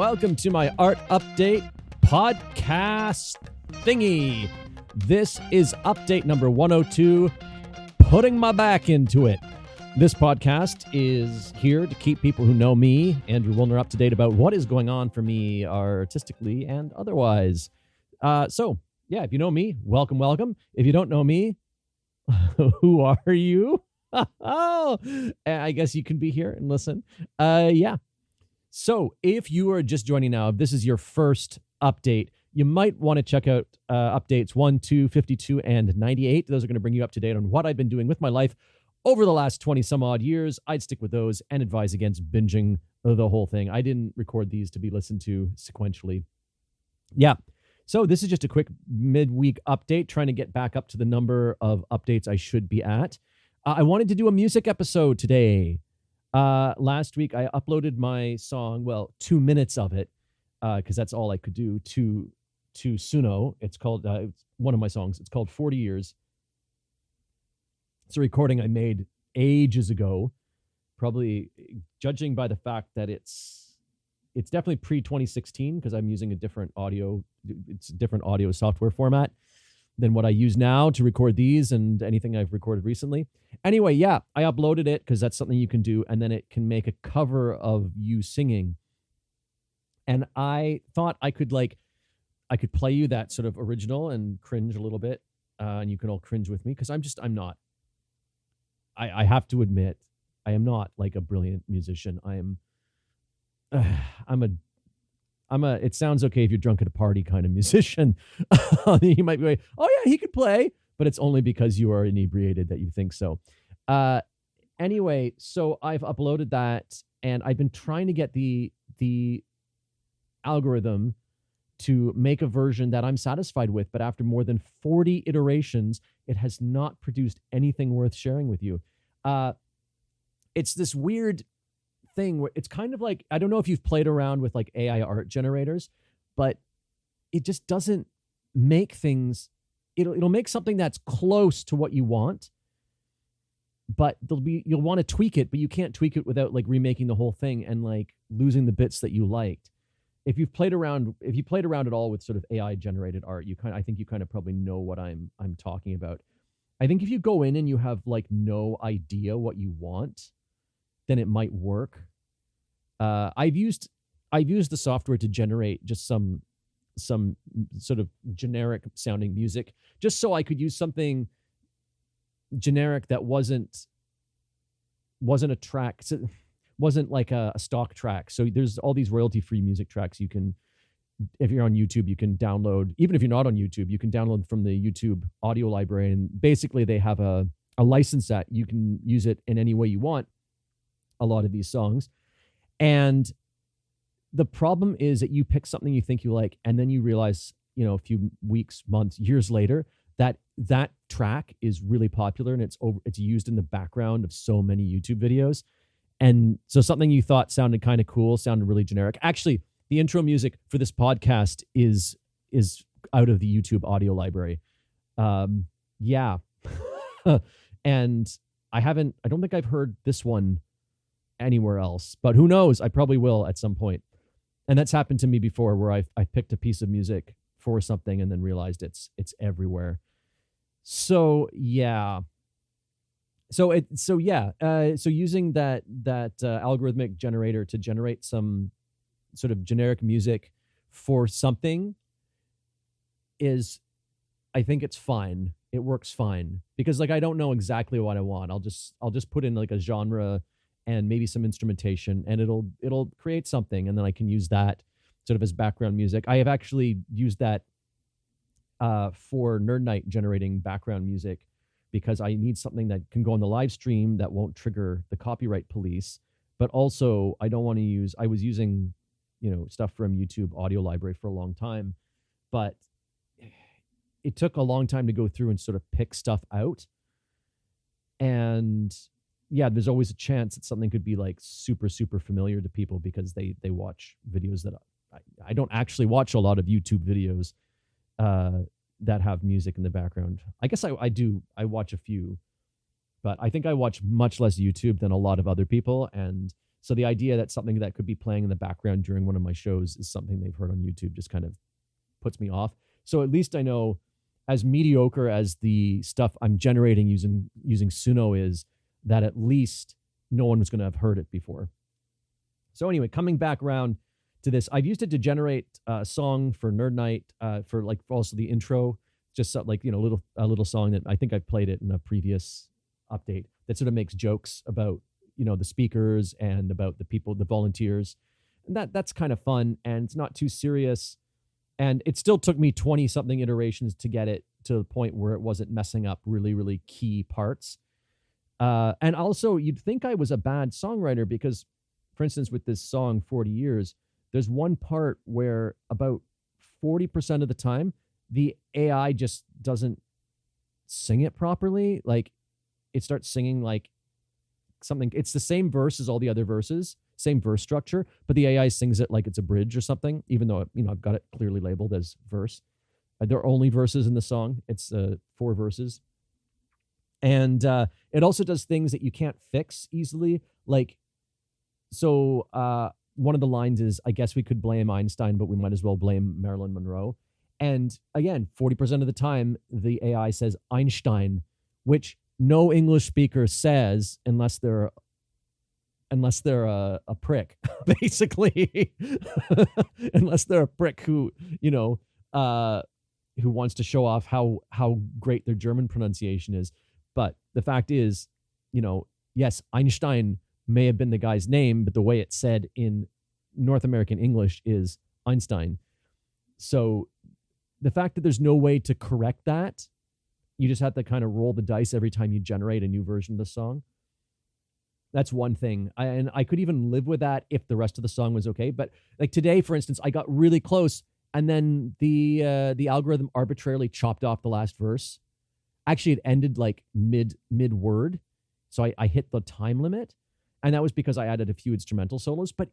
welcome to my art update podcast thingy. This is update number 102, putting my back into it. This podcast is here to keep people who know me, Andrew Woolner, up to date about what is going on for me artistically and otherwise. So, if you know me, welcome, welcome. If you don't know me, who are you? Oh, I guess you can be here and listen. So if you are just joining now, if this is your first update, you might want to check out updates 1, 2, 52, and 98. Those are going to bring you up to date on what I've been doing with my life over the last 20 some odd years. I'd stick with those and advise against binging the whole thing. I didn't record these to be listened to sequentially. Yeah. So this is just a quick midweek update, trying to get back up to the number of updates I should be at. I wanted to do a music episode today. Last week, I uploaded my song, 2 minutes of it, because that's all I could do, to Suno. It's called, it's one of my songs. It's called 40 Years. It's a recording I made ages ago, probably judging by the fact that it's definitely pre-2016, because I'm using a different audio software format than what I use now to record these and anything I've recorded recently. Anyway, I uploaded it because that's something you can do, and then it can make a cover of you singing. And I thought I could play you that sort of original and cringe a little bit, and you can all cringe with me, because I'm not. I have to admit, I am not like a brilliant musician. I'm a it sounds okay if you're drunk at a party kind of musician. You might be like, oh yeah, he could play, but it's only because you are inebriated that you think so. Anyway, so I've uploaded that, and I've been trying to get the algorithm to make a version that I'm satisfied with, but after more than 40 iterations, it has not produced anything worth sharing with you. It's this weird thing where it's kind of like, I don't know if you've played around with like AI art generators, but it just doesn't make things. It'll make something that's close to what you want, but you'll want to tweak it, but you can't tweak it without like remaking the whole thing and like losing the bits that you liked. If you played around at all with sort of AI generated art, I think you kind of probably know what I'm talking about. I think if you go in and you have like no idea what you want, then it might work. I've used the software to generate just some sort of generic sounding music, just so I could use something generic that wasn't a track, wasn't like a stock track. So there's all these royalty free music tracks you can, if you're on YouTube, you can download. Even if you're not on YouTube, you can download from the YouTube audio library, and basically they have a license that you can use it in any way you want. A lot of these songs. And the problem is that you pick something you think you like, and then you realize, a few weeks, months, years later, that track is really popular, and it's used in the background of so many YouTube videos. And so something you thought sounded kind of cool sounded really generic. Actually, the intro music for this podcast is out of the YouTube audio library. And I don't think I've heard this one anywhere else, but who knows? I probably will at some point. And that's happened to me before, where I've picked a piece of music for something and then realized it's everywhere. So using that algorithmic generator to generate some sort of generic music for something I think it's fine. It works fine, because like I don't know exactly what I want. I'll just put in like a genre and maybe some instrumentation, and it'll create something, and then I can use that sort of as background music. I have actually used that for Nerd Night, generating background music, because I need something that can go on the live stream that won't trigger the copyright police. But also, I was using, stuff from YouTube audio library for a long time, but it took a long time to go through and sort of pick stuff out. And there's always a chance that something could be like super, super familiar to people, because they watch videos that I don't actually watch a lot of YouTube videos that have music in the background. I guess I do. I watch a few, but I think I watch much less YouTube than a lot of other people. And So the idea that something that could be playing in the background during one of my shows is something they've heard on YouTube just kind of puts me off. So at least I know, as mediocre as the stuff I'm generating using Suno is, that at least no one was going to have heard it before. So anyway, coming back around to this, I've used it to generate a song for Nerd Night, for also the intro, just like, a little song that I think I've played it in a previous update that sort of makes jokes about, the speakers and about the people, the volunteers. And that's kind of fun, and it's not too serious. And it still took me 20 something iterations to get it to the point where it wasn't messing up really, really key parts. And also, you'd think I was a bad songwriter because, for instance, with this song, 40 Years, there's one part where about 40% of the time, the AI just doesn't sing it properly. Like, it starts singing like something. It's the same verse as all the other verses, same verse structure, but the AI sings it like it's a bridge or something, even though, I've got it clearly labeled as verse. There are only verses in the song. It's 4 verses. And it also does things that you can't fix easily. Like, so one of the lines is, I guess we could blame Einstein, but we might as well blame Marilyn Monroe. And again, 40% of the time, the AI says Einstein, which no English speaker says unless they're a prick, basically. Unless they're a prick who wants to show off how great their German pronunciation is. But the fact is, yes, Einstein may have been the guy's name, but the way it's said in North American English is Einstein. So the fact that there's no way to correct that, you just have to kind of roll the dice every time you generate a new version of the song. That's one thing. And I could even live with that if the rest of the song was okay. But like today, for instance, I got really close, and then the algorithm arbitrarily chopped off the last verse. Actually, it ended like mid word, so I hit the time limit, and that was because I added a few instrumental solos. But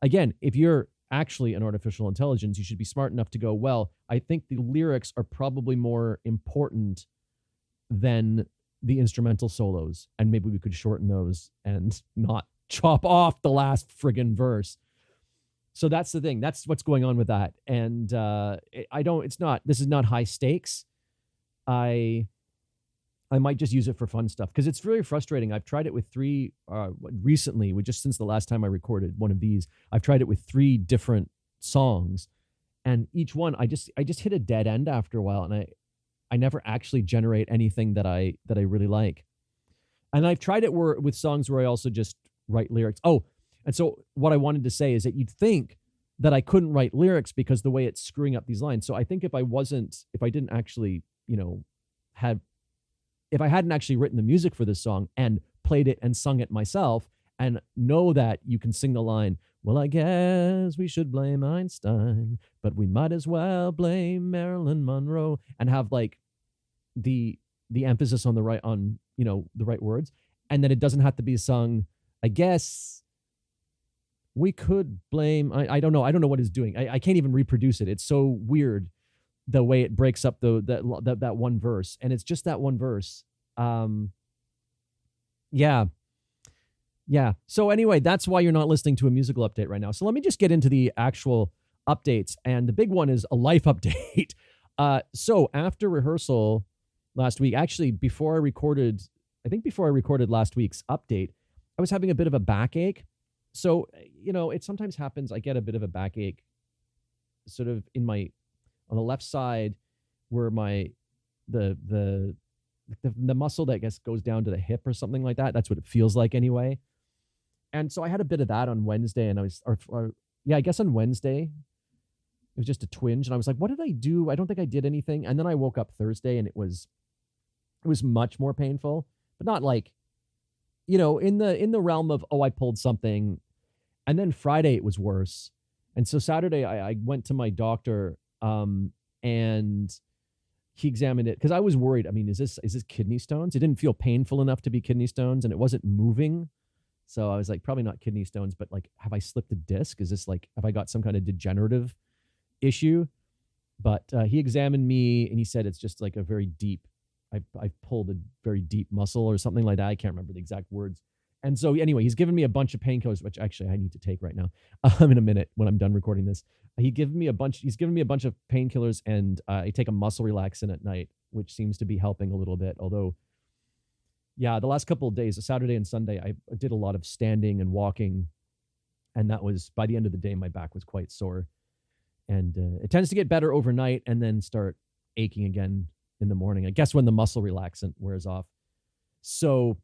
again, if you're actually an artificial intelligence, you should be smart enough to go, well, I think the lyrics are probably more important than the instrumental solos, and maybe we could shorten those and not chop off the last friggin' verse. So that's the thing. That's what's going on with that. And this is not high stakes. I might just use it for fun stuff because it's really frustrating. I've tried it with 3 recently, just since the last time I recorded one of these. I've tried it with 3 different songs, and each one I just hit a dead end after a while, and I never actually generate anything that I really like. And I've tried it with songs where I also just write lyrics. Oh, and so what I wanted to say is that you'd think that I couldn't write lyrics because the way it's screwing up these lines. So I think if I didn't actually, if I hadn't actually written the music for this song and played it and sung it myself, and know that you can sing the line, well, I guess we should blame Einstein, but we might as well blame Marilyn Monroe, and have like the emphasis on the right words, and then it doesn't have to be sung, I guess we could blame, I don't know what it's doing. I can't even reproduce it. It's so weird the way it breaks up that one verse, and it's just that one verse. Yeah. So anyway, that's why you're not listening to a musical update right now. So let me just get into the actual updates, and the big one is a life update. So after rehearsal last week, actually before I recorded last week's update, I was having a bit of a backache. So, it sometimes happens. I get a bit of a backache sort of on the left side where the muscle that I guess goes down to the hip or something like that. That's what it feels like anyway. And so I had a bit of that on Wednesday, and I guess on Wednesday it was just a twinge, and I was like, what did I do? I don't think I did anything. And then I woke up Thursday, and it was much more painful, but not like, in the realm of, oh, I pulled something. And then Friday it was worse. And so Saturday I went to my doctor, and he examined it because I was worried. I mean, is this kidney stones? It didn't feel painful enough to be kidney stones, and it wasn't moving. So I was like, probably not kidney stones, but like, have I slipped a disc? Is this like, have I got some kind of degenerative issue? But he examined me, and he said it's just like a very deep, I pulled a very deep muscle or something like that. I can't remember the exact words. And so anyway, he's given me a bunch of painkillers, which actually I need to take right now. In a minute when I'm done recording this. He's given me a bunch of painkillers, and I take a muscle relaxant at night, which seems to be helping a little bit. Although, yeah, the last couple of days, Saturday and Sunday, I did a lot of standing and walking, and that was, by the end of the day, my back was quite sore. And it tends to get better overnight and then start aching again in the morning, I guess, when the muscle relaxant wears off. So,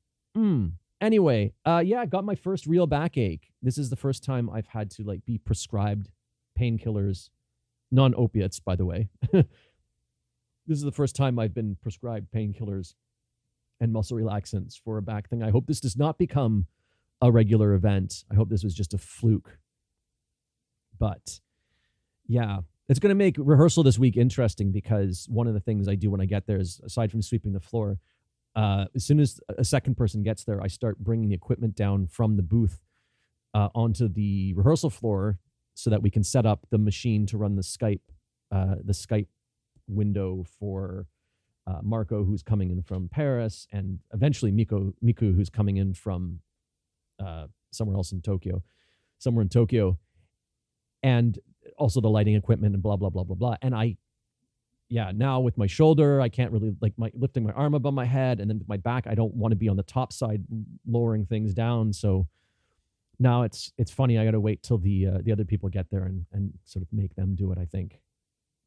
anyway, yeah, I got my first real backache. This is the first time I've had to like be prescribed painkillers, non-opiates, by the way. This is the first time I've been prescribed painkillers and muscle relaxants for a back thing. I hope this does not become a regular event. I hope this was just a fluke. But yeah, it's going to make rehearsal this week interesting, because one of the things I do when I get there is, aside from sweeping the floor, as soon as a second person gets there, I start bringing the equipment down from the booth onto the rehearsal floor so that we can set up the machine to run the Skype window for Marco, who's coming in from Paris, and eventually Miku, who's coming in from somewhere in Tokyo, and also the lighting equipment and blah, blah, blah, blah, blah. And now with my shoulder, I can't really lifting my arm above my head. And then with my back, I don't want to be on the top side lowering things down. So now it's funny. I got to wait till the other people get there and sort of make them do it, I think.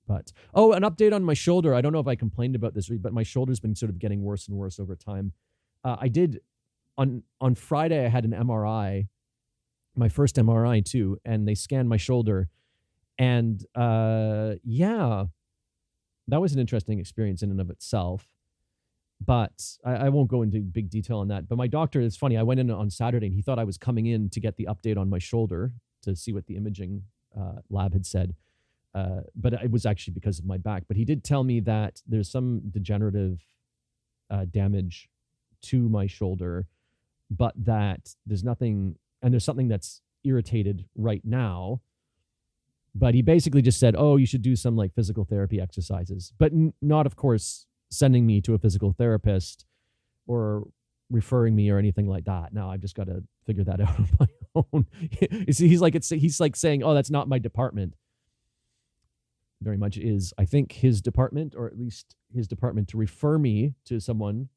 But, an update on my shoulder. I don't know if I complained about this, but my shoulder's been sort of getting worse and worse over time. I did on Friday, I had an MRI, my first MRI too, and they scanned my shoulder. And yeah, that was an interesting experience in and of itself. But I won't go into big detail on that. But my doctor, it's funny, I went in on Saturday and he thought I was coming in to get the update on my shoulder to see what the imaging lab had said. But it was actually because of my back. But he did tell me that there's some degenerative damage to my shoulder, but that there's nothing, and there's something that's irritated right now. But he basically just said, you should do some like physical therapy exercises, but not, of course, sending me to a physical therapist or referring me or anything like that. Now I've just got to figure that out on my own. He's like saying, that's not my department. Very much is, I think, his department, or at least his department, to refer me to someone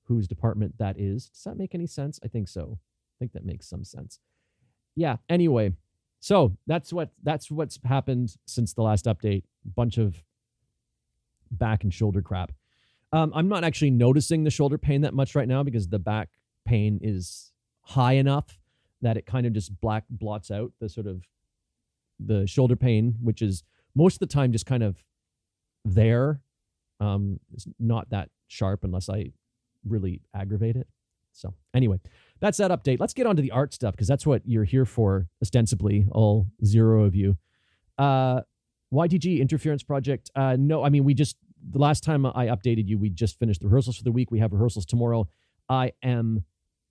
whose department that is. Does that make any sense? I think so. I think that makes some sense. Yeah. Anyway, so that's what's happened since the last update. Bunch of back and shoulder crap. I'm not actually noticing the shoulder pain that much right now, because the back pain is high enough that it kind of just blots out the shoulder pain, which is most of the time just kind of there. It's not that sharp unless I really aggravate it. So anyway, that's that update. Let's get on to the art stuff, because that's what you're here for, ostensibly, all 0 of you. YTG Interference Project. No, I mean, the last time I updated you, we just finished the rehearsals for the week. We have rehearsals tomorrow. I am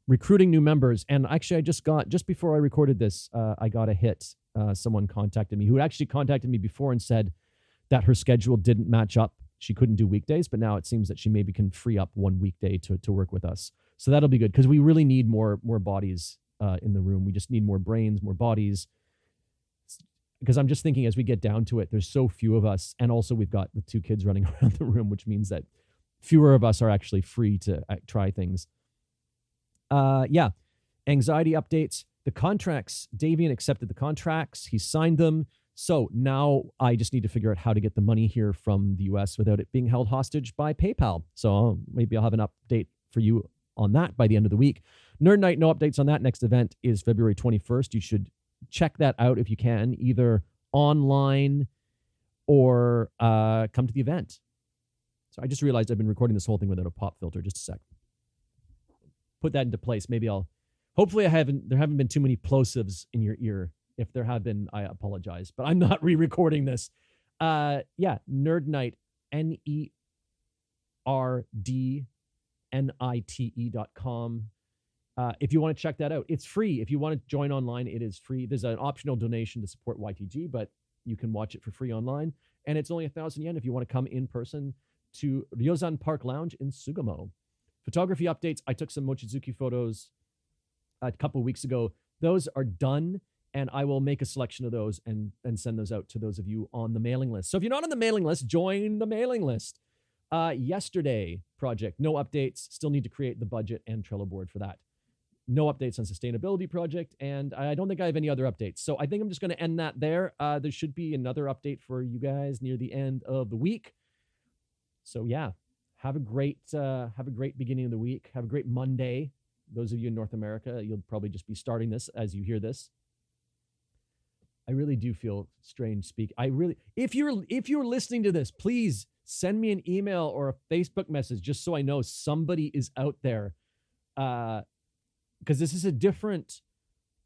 recruiting new members. And actually, just before I recorded this, I got a hit. Someone contacted me who had actually contacted me before and said that her schedule didn't match up. She couldn't do weekdays, but now it seems that she maybe can free up one weekday to work with us. So that'll be good, because we really need more bodies in the room. We just need more brains, more bodies. Because I'm just thinking, as we get down to it, there's so few of us. And also we've got the 2 kids running around the room, which means that fewer of us are actually free to try things. Yeah. Anxiety updates. The contracts, Davian accepted the contracts. He signed them. So now I just need to figure out how to get the money here from the US without it being held hostage by PayPal. So maybe I'll have an update for you on that by the end of the week. Nerd Night, no updates on that. Next event is February 21st. You should check that out if you can, either online or come to the event. So I just realized I've been recording this whole thing without a pop filter. Just a sec. Put that into place. Maybe hopefully there haven't been too many plosives in your ear. If there have been, I apologize, but I'm not re-recording this. Yeah, Nerd Night, nerdnite.com. If you want to check that out, it's free. If you want to join online, it is free. There's an optional donation to support YTG, but you can watch it for free online. And it's only 1,000 yen if you want to come in person to Ryozan Park Lounge in Sugamo. Photography updates. I took some Mochizuki photos a couple of weeks ago. Those are done, and I will make a selection of those and send those out to those of you on the mailing list. So if you're not on the mailing list, join the mailing list. Yesterday project, no updates. Still need to create the budget and Trello board for that. No updates on sustainability project, and I don't think I have any other updates. So I think I'm just going to end that there. There should be another update for you guys near the end of the week. So yeah, have a great beginning of the week. Have a great Monday. Those of you in North America, you'll probably just be starting this as you hear this. I really do feel strange speak. If you're listening to this, please send me an email or a Facebook message just so I know somebody is out there. Because this is a different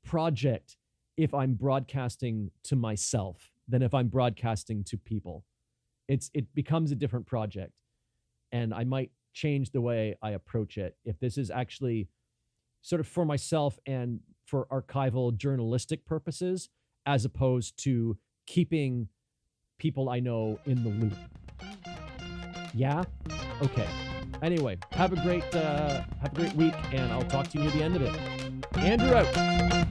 project if I'm broadcasting to myself than if I'm broadcasting to people. It becomes a different project, and I might change the way I approach it if this is actually sort of for myself and for archival journalistic purposes, as opposed to keeping people I know in the loop. Yeah? Okay. Anyway, have a great week, and I'll talk to you near the end of it. Andrew out.